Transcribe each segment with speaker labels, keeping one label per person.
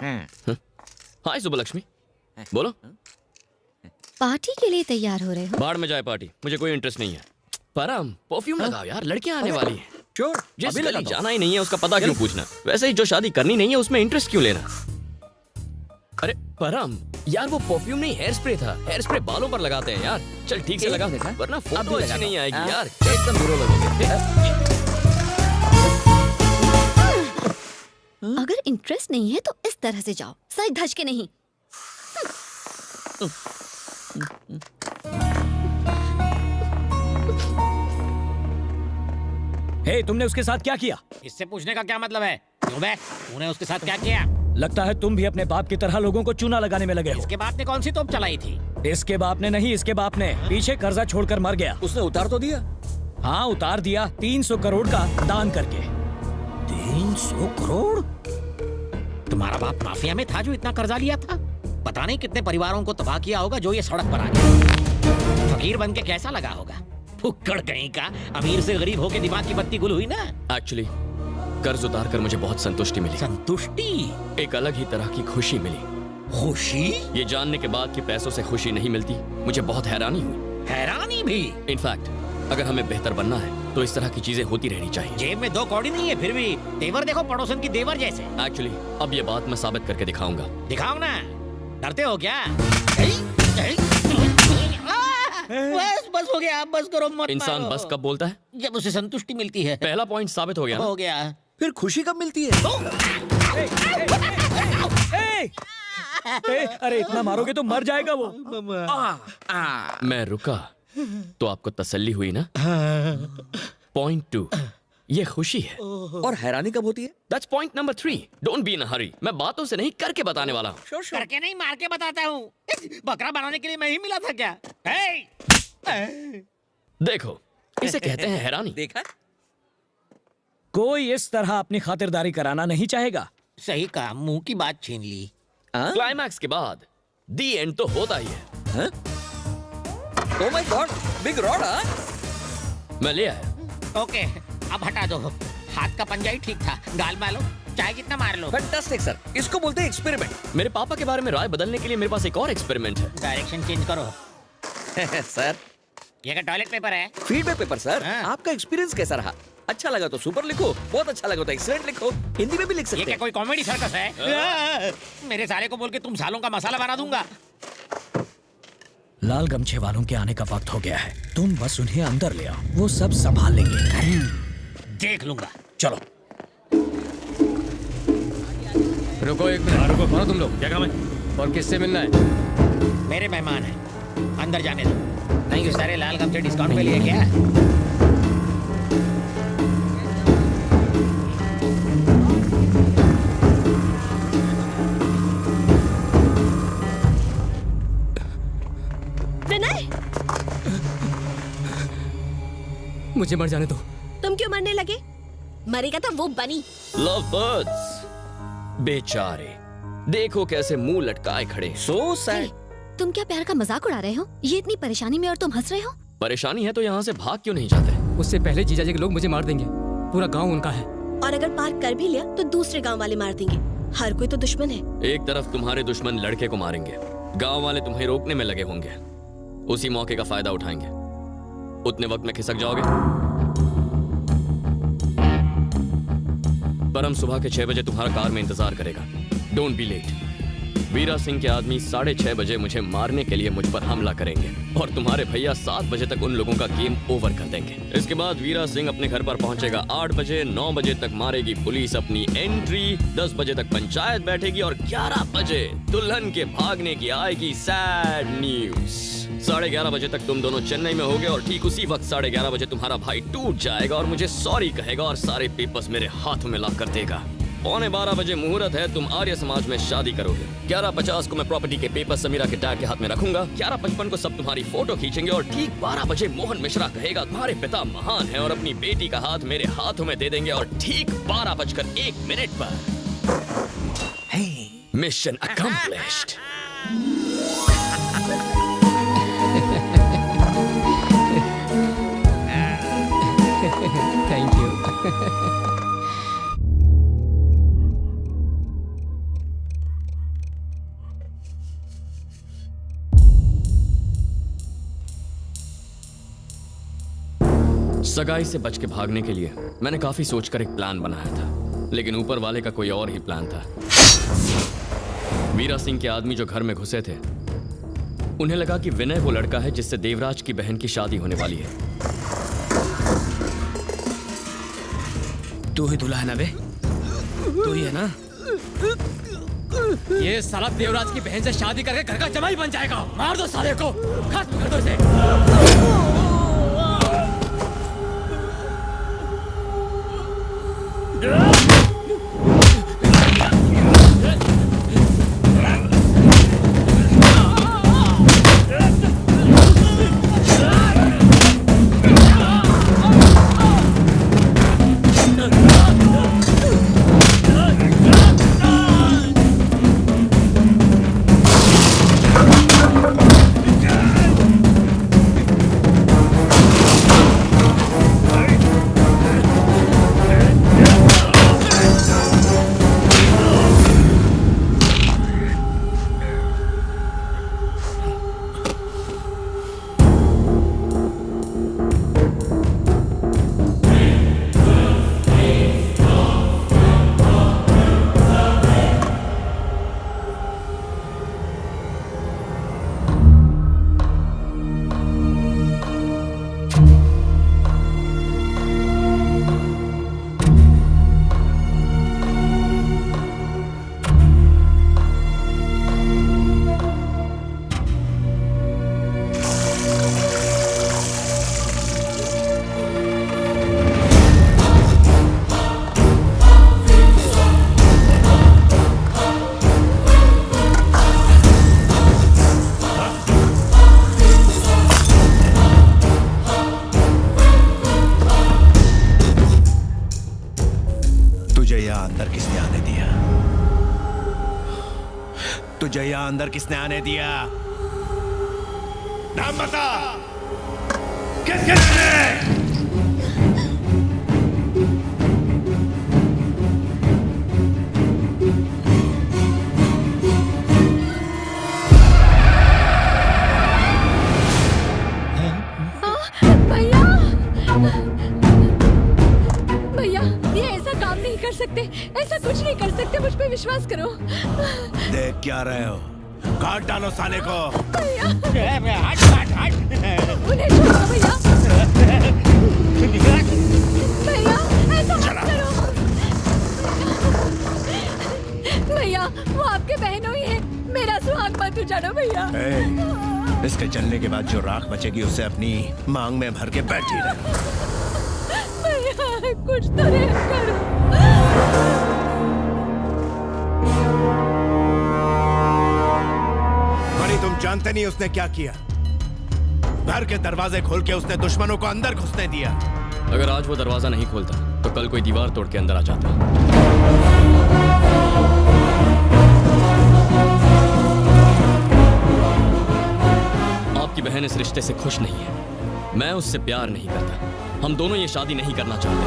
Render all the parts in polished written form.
Speaker 1: हाय सुबलक्ष्मी, बोलो।
Speaker 2: पार्टी के लिए तैयार हो रहे हो?
Speaker 1: बाढ़ में जाए पार्टी, मुझे कोई इंटरेस्ट नहीं है। परम परफ्यूम लगाओ यार, लड़कियां आने वाली हैं।
Speaker 3: श्योर,
Speaker 1: जिस
Speaker 3: अभी
Speaker 1: गली
Speaker 3: लगाता हूं।
Speaker 1: जाना ही नहीं है उसका पता क्यों पूछना? वैसे ही जो शादी करनी नहीं है उसमें इंटरेस्ट क्यों लेना? अरे परम यार, वो परफ्यूम नहीं हेयर स्प्रे था। हेयर स्प्रे बालों पर लगाते हैं यार। चल ठीक से लगा, वरना फोटो अच्छी नहीं आएगी यार। एकदम बुरा लगोगे।
Speaker 2: अगर इंटरेस्ट नहीं है तो इस तरह से जाओ, सच धज के नहीं।
Speaker 3: हे, तुमने उसके साथ क्या किया?
Speaker 4: इससे पूछने का क्या मतलब है? क्यों बे? तूने उसके साथ क्या किया?
Speaker 3: लगता है तुम भी अपने बाप की तरह लोगों को चूना लगाने में लगे हो।
Speaker 4: इसके बाप ने कौन सी तोप चलाई थी?
Speaker 3: इसके बाप ने नहीं, इसके बाप ने पीछे कर्जा छोड़कर मर गया।
Speaker 5: उसने उतार तो दिया।
Speaker 3: हाँ उतार दिया, 300 करोड़ का दान करके।
Speaker 4: 300 करोड़? तुम्हारा बाप माफिया में था जो इतना कर्जा लिया था? पता नहीं कितने परिवारों को तबाह किया होगा जो ये सड़क पर आ गया। फकीर बन के कैसा लगा होगा? फुक्कड़ कहीं का, अमीर से गरीब होके दिमाग की बत्ती गुल हुई ना।
Speaker 1: एक्चुअली कर्ज उतार कर मुझे बहुत संतुष्टि मिली।
Speaker 4: संतुष्टि?
Speaker 1: एक अलग ही तरह की खुशी मिली।
Speaker 4: खुशी?
Speaker 1: ये जानने के बाद कि पैसों से खुशी नहीं मिलती, मुझे बहुत हैरानी हुई।
Speaker 4: हैरानी भी?
Speaker 1: इनफैक्ट अगर हमें बेहतर बनना है तो इस तरह की चीजें होती रहनी चाहिए।
Speaker 4: जेब में 2 कौड़ी नहीं है, फिर भी तेवर देखो पड़ोसन की देवर जैसे।
Speaker 1: एक्चुअली अब ये बात मैं साबित करके दिखाऊंगा।
Speaker 4: दिखाओ ना, डरते हो क्या? बस हो गया, बस करो, मत
Speaker 1: इंसान
Speaker 4: मारो।
Speaker 1: बस कब बोलता है?
Speaker 4: जब उसे संतुष्टि मिलती है।
Speaker 1: पहला पॉइंट साबित हो गया ना?
Speaker 4: हो गया।
Speaker 5: फिर खुशी कब मिलती है?
Speaker 3: अरे इतना मारोगे तो मर जाएगा वो।
Speaker 1: मैं रुका तो आपको तसल्ली हुई ना? पॉइंट 2, ये खुशी है।
Speaker 5: और हैरानी कब होती है?
Speaker 1: That's point number 3। Don't be in a hurry. मैं बातों से नहीं करके बताने वाला हूँ।
Speaker 4: करके नहीं, मार के बताता हूँ। बकरा बनाने के लिए मैं ही मिला था क्या?
Speaker 1: देखो, इसे कहते हैं हैरानी।
Speaker 5: देखा?
Speaker 3: कोई इस तरह अपनी खातिरदारी कराना नहीं चाहेगा।
Speaker 4: सही कहा, मुंह की बात छीन ली।
Speaker 1: क्लाइमैक्स के बाद दी एंड तो होता ही है।
Speaker 5: Oh my God, big rod.
Speaker 1: मैं ले आया।
Speaker 4: ओके, अब हटा दो। हाथ का पंजा ही ठीक था। गाल मारो, चाहे कितना मार लो।
Speaker 5: फैंटास्टिक सर, इसको बोलते हैं एक्सपेरिमेंट।
Speaker 1: मेरे पापा के बारे में राय बदलने के लिए मेरे पास एक और एक्सपेरिमेंट है।
Speaker 4: डायरेक्शन चेंज करो।
Speaker 5: सर,
Speaker 4: ये क्या टॉयलेट पेपर है?
Speaker 5: Feedback paper sir.
Speaker 4: हाँ।
Speaker 5: आपका एक्सपीरियंस कैसा रहा? अच्छा लगा तो सुपर लिखो, बहुत अच्छा लगा तो एक्सीलेंट लिखो। हिंदी में भी लिख
Speaker 4: ये
Speaker 5: सकते
Speaker 4: क्या
Speaker 5: हैं।
Speaker 4: कोई कॉमेडी सर्कस है? मेरे साले को बोल के तुम सालों का मसाला बना दूंगा।
Speaker 3: लाल गमछे वालों के आने का वक्त हो गया है। तुम बस उन्हें अंदर ले आओ, वो सब संभाल लेंगे।
Speaker 4: देख लूंगा।
Speaker 3: चलो।
Speaker 6: रुको एक मिनट। रुको, कौन हो तुम लोग? क्या काम है और किससे मिलना है?
Speaker 4: मेरे मेहमान हैं, अंदर जाने दो। नहीं ये सारे लाल गमछे डिस्काउंट पे लिए क्या?
Speaker 2: विनय,
Speaker 6: मुझे मर जाने दो।
Speaker 2: तुम क्यों मरने लगे? मरेगा तो वो बनी।
Speaker 1: लव बर्ड्स, बेचारे, देखो कैसे मुंह लटकाए खड़े।
Speaker 5: So sad.
Speaker 2: तुम क्या प्यार का मजाक उड़ा रहे हो? ये इतनी परेशानी में और तुम हंस रहे हो?
Speaker 1: परेशानी है तो यहाँ से भाग क्यों नहीं जाते?
Speaker 6: उससे पहले जीजाजी के लोग मुझे मार देंगे। पूरा गांव उनका है।
Speaker 7: और अगर पार कर भी लिया तो दूसरे गांव वाले मार देंगे। हर कोई तो दुश्मन है।
Speaker 1: एक तरफ तुम्हारे दुश्मन लड़के को मारेंगे, गांव वाले तुम्हें रोकने में लगे होंगे। उसी मौके का फायदा उठाएंगे। उतने वक्त में खिसक जाओगे। परम सुबह के 6 बजे तुम्हारा कार में इंतजार करेगा। Don't be late. Veera Singh के आदमी 6:30 बजे मुझे मारने के लिए मुझ पर हमला करेंगे और तुम्हारे भैया 7 बजे तक उन लोगों का गेम ओवर कर देंगे। इसके बाद वीरा सिंह अपने घर पर पहुंचेगा 8 बजे। 9 बजे तक मारेगी पुलिस अपनी एंट्री। 10 बजे तक पंचायत बैठेगी और 11 बजे दुल्हन के भागने की आएगी सैड न्यूज। 11:30 बजे तक तुम दोनों चेन्नई में होगे और ठीक उसी वक्त 11:30 बजे तुम्हारा भाई टूट जाएगा और मुझे सॉरी कहेगा और सारे पेपर्स मेरे हाथों में ला कर देगा। 11:15 बजे मुहूर्त है, तुम आर्य समाज में शादी करोगे। 11:50 को मैं प्रॉपर्टी के पेपर समीरा के डैड के हाथ में रखूंगा। 11:55 को सब तुम्हारी फोटो खींचेंगे और ठीक 12 बजे मोहन मिश्रा कहेगा तुम्हारे पिता महान है और अपनी बेटी का हाथ मेरे हाथों में दे देंगे और ठीक 12:01 पर मिशन अकम्प्लिश्ड।
Speaker 6: Thank you.
Speaker 1: सगाई से बच के भागने के लिए मैंने काफी सोचकर एक प्लान बनाया था, लेकिन ऊपर वाले का कोई और ही प्लान था। वीरा सिंह के आदमी जो घर में घुसे थे, उन्हें लगा कि विनय वो लड़का है जिससे देवराज की बहन की शादी होने वाली है।
Speaker 6: तू ही दूल्हा है ना बे? तू ही है ना? ये साला देवराज की बहन से शादी करके घर का जमाई बन जाएगा। मार दो साले को, खत्म कर दो इसे।
Speaker 8: तुझे यहाँ अंदर किसने आने दिया? नाम बता। किसने?
Speaker 2: भैया, भैया ये ऐसा काम नहीं कर सकते, ऐसा कुछ नहीं कर सकते, मुझ पे विश्वास करो।
Speaker 8: देख क्या रहे हो? काट डालो साले को।
Speaker 2: भैया
Speaker 4: हट हट हट।
Speaker 2: उन्हें छोड़ो भैया। भैया ऐसा मत करो। भैया वो आपके बहनों ही है, मेरा सुहाग मत उजाड़ो भैया।
Speaker 8: इसके चलने के बाद जो राख बचेगी उसे अपनी मांग में भर के बैठी रहे।
Speaker 2: भैया कुछ तो रहम करो।
Speaker 8: तुम जानते नहीं उसने क्या किया? घर के दरवाजे खोल के उसने दुश्मनों को अंदर घुसने दिया।
Speaker 1: अगर आज वो दरवाजा नहीं खोलता तो कल कोई दीवार तोड़ के अंदर आ जाता। आपकी बहन इस रिश्ते से खुश नहीं है, मैं उससे प्यार नहीं करता, हम दोनों ये शादी नहीं करना चाहते।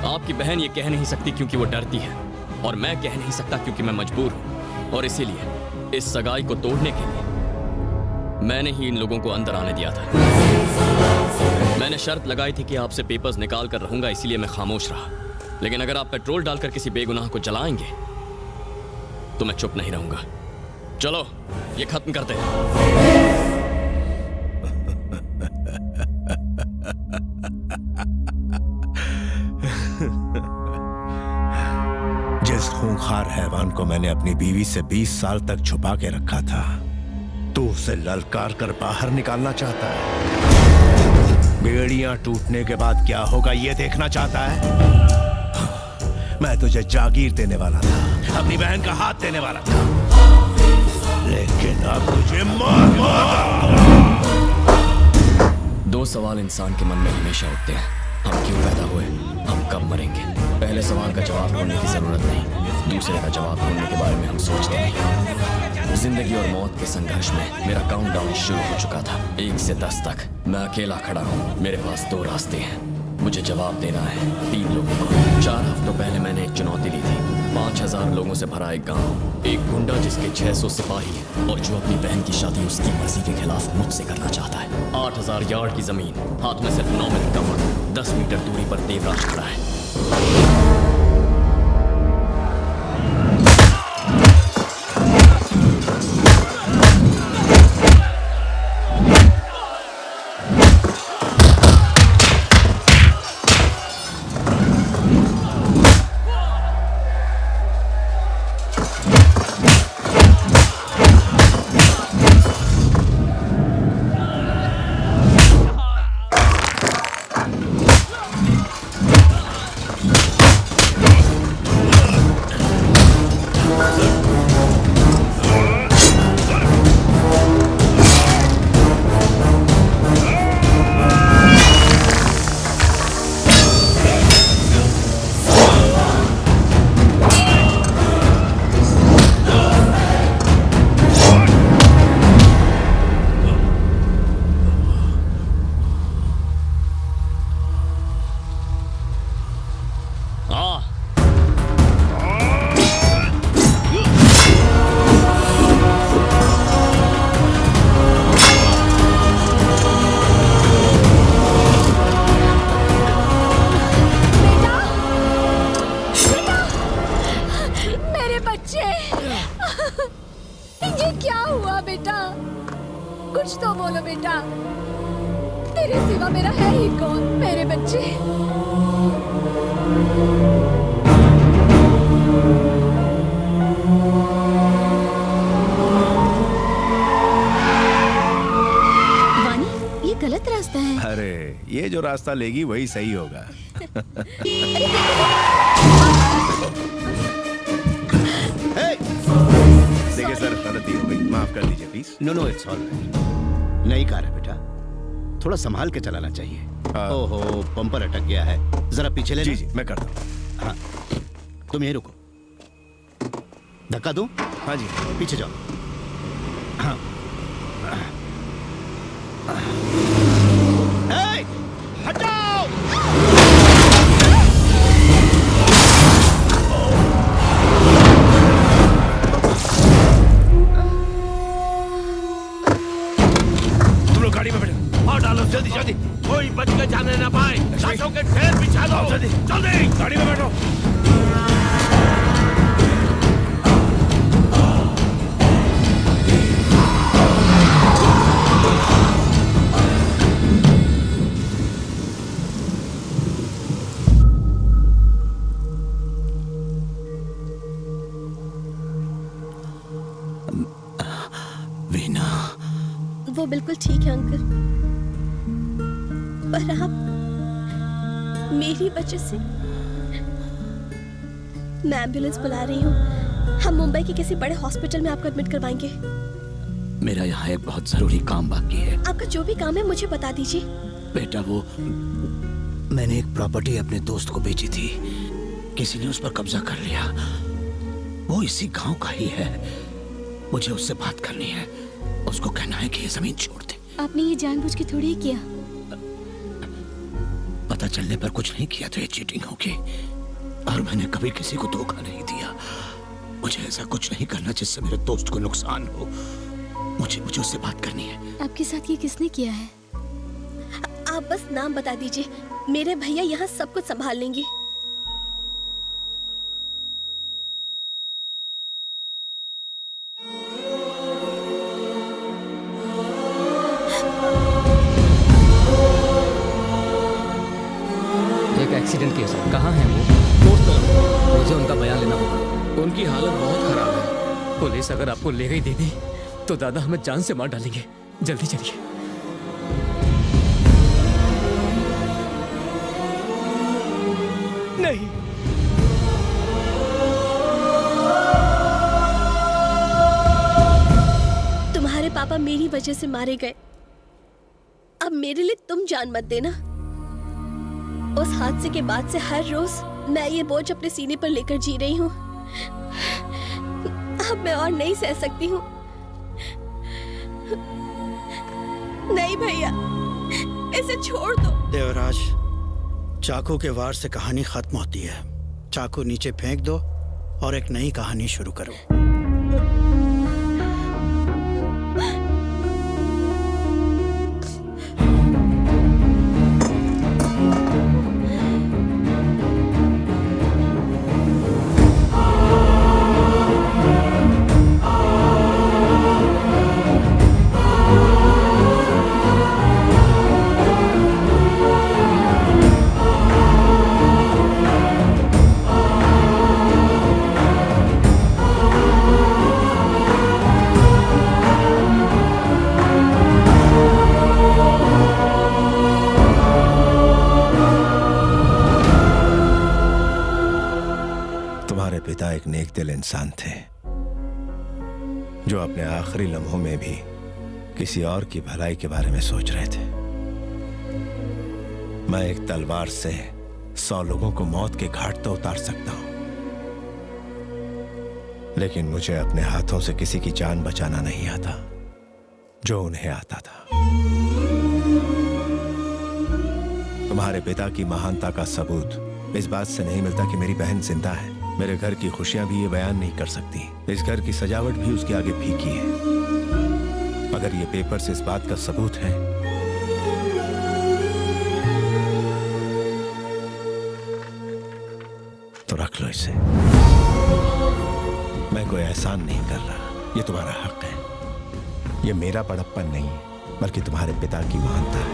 Speaker 1: आपकी बहन ये कह नहीं सकती क्योंकि वो डरती है, और मैं कह नहीं सकता क्योंकि मैं मजबूर हूं। और इसीलिए इस सगाई को तोड़ने के लिए मैंने ही इन लोगों को अंदर आने दिया था। मैंने शर्त लगाई थी कि आपसे पेपर्स निकाल कर रहूंगा, इसीलिए मैं खामोश रहा। लेकिन अगर आप पेट्रोल डालकर किसी बेगुनाह को जलाएंगे तो मैं चुप नहीं रहूंगा। चलो ये खत्म करते हैं।
Speaker 8: जिस खूंखार हैवान को मैंने अपनी बीवी से 20 साल तक छुपा के रखा था, तू उसे ललकार कर बाहर निकालना चाहता है। बेड़ियां टूटने के बाद क्या होगा ये देखना चाहता है। मैं तुझे जागीर देने वाला था, अपनी बहन का हाथ देने वाला था, लेकिन अब तुझे मार।
Speaker 1: दो सवाल इंसान के मन में हमेशा उठते हैं, हम क्यों पैदा हुए, हम कब मरेंगे। पहले सवाल का जवाब ढूंढने की जरूरत नहीं, दूसरे का जवाब ढूंढने के बारे में हम सोचते नहीं। जिंदगी और मौत के संघर्ष में मेरा काउंटडाउन शुरू हो चुका था, 1 से 10 तक। मैं अकेला खड़ा हूँ, मेरे पास 2 रास्ते हैं, मुझे जवाब देना है 3 लोगों को। 4 हफ्तों पहले मैंने एक चुनौती ली थी, 5000 10,000 लोगों से भरा एक गांव, एक गुंडा जिसके 600 सिपाही हैं और जो अपनी बहन की शादी उसकी मर्जी के खिलाफ मुझसे करना चाहता है। 8,000 यार्ड की जमीन, हाथ में सिर्फ 9 मिनट का वक्त, 10 मीटर दूरी पर देवराज खड़ा है।
Speaker 2: ये क्या हुआ बेटा? कुछ तो बोलो बेटा, तेरे सिवा मेरा है ही कौन? मेरे बच्चे।
Speaker 7: वानी, ये गलत रास्ता है।
Speaker 8: अरे ये जो रास्ता लेगी वही सही होगा। देखिए सर, गलती हो गई, माफ कर दीजिए please.
Speaker 9: No no, it's all right. नई कार है बेटा, थोड़ा संभाल के चलाना चाहिए। ओहो, बम्पर अटक गया है, जरा पीछे ले।
Speaker 8: जी जी, मैं करता हूँ।
Speaker 9: हाँ, तुम यहीं रुको। धक्का दूं?
Speaker 8: हाँ जी,
Speaker 9: पीछे जाओ। हाँ। ए, हटाओ!
Speaker 8: तुम लोग गाड़ी में बैठो और डालो जल्दी जल्दी, कोई बच के जाने ना पाए। लाशों के ढेर बिछा दो, जल्दी जल्दी गाड़ी में बैठो।
Speaker 9: वीना,
Speaker 7: वो बिल्कुल ठीक है अंकल, पर आप मेरी वजह से। मैं एम्बुलेंस बुला रही हूँ, हम मुंबई के किसी बड़े हॉस्पिटल में आपको एडमिट करवाएंगे।
Speaker 9: मेरा यहाँ एक बहुत जरूरी काम बाकी है।
Speaker 7: आपका जो भी काम है मुझे बता दीजिए।
Speaker 9: बेटा, वो मैंने एक प्रॉपर्टी अपने दोस्त को बेची थी, किसी ने उस पर कब्जा कर लिया। वो इसी गांव का ही है, मुझे उससे बात करनी है। उसको कहना है कि ये जमीन छोड़ दे।
Speaker 2: आपने ये जानबूझ के थोड़ी ही किया।
Speaker 9: पता चलने पर कुछ नहीं किया तो ये चीटिंग होगी, और मैंने कभी किसी को धोखा नहीं दिया। मुझे ऐसा कुछ नहीं करना जिससे मेरे दोस्त को नुकसान हो। मुझे उससे बात करनी है।
Speaker 2: आपके साथ ये किसने किया है?
Speaker 7: आप बस नाम बता दीजिए, मेरे भैया यहाँ सब कुछ संभाल लेंगे।
Speaker 6: एक एक्सीडेंट केस है। कहाँ है वो? मुझे उनका बयान लेना होगा। उनकी हालत बहुत खराब है। पुलिस अगर आपको ले गई दीदी तो दादा हमें जान से मार डालेंगे। जल्दी चलिए।
Speaker 8: नहीं,
Speaker 7: तुम्हारे पापा मेरी वजह से मारे गए, अब मेरे लिए तुम जान मत देना। उस हादसे के बाद से हर रोज मैं ये बोझ अपने सीने पर लेकर जी रही हूँ। अब मैं और नहीं सह सकती हूँ। नहीं भैया, इसे छोड़ दो।
Speaker 10: देवराज, चाकू के वार से कहानी खत्म होती है। चाकू नीचे फेंक दो
Speaker 9: और एक नई कहानी शुरू करो।
Speaker 8: तुम्हारे पिता एक नेक दिल इंसान थे जो अपने आखिरी लम्हों में भी किसी और की भलाई के बारे में सोच रहे थे। मैं एक तलवार से 100 लोगों को मौत के घाट तो उतार सकता हूं, लेकिन मुझे अपने हाथों से किसी की जान बचाना नहीं आता जो उन्हें आता था। तुम्हारे पिता की महानता का सबूत इस बात से नहीं मिलता कि मेरी बहन जिंदा है। मेरे घर की खुशियां भी ये बयान नहीं कर सकती। इस घर की सजावट भी उसके आगे फीकी है। अगर ये पेपर्स इस बात का सबूत है तो रख लो इसे। मैं कोई एहसान नहीं कर रहा, ये तुम्हारा हक है। ये मेरा बड़प्पन नहीं है, बल्कि तुम्हारे पिता की महानता है।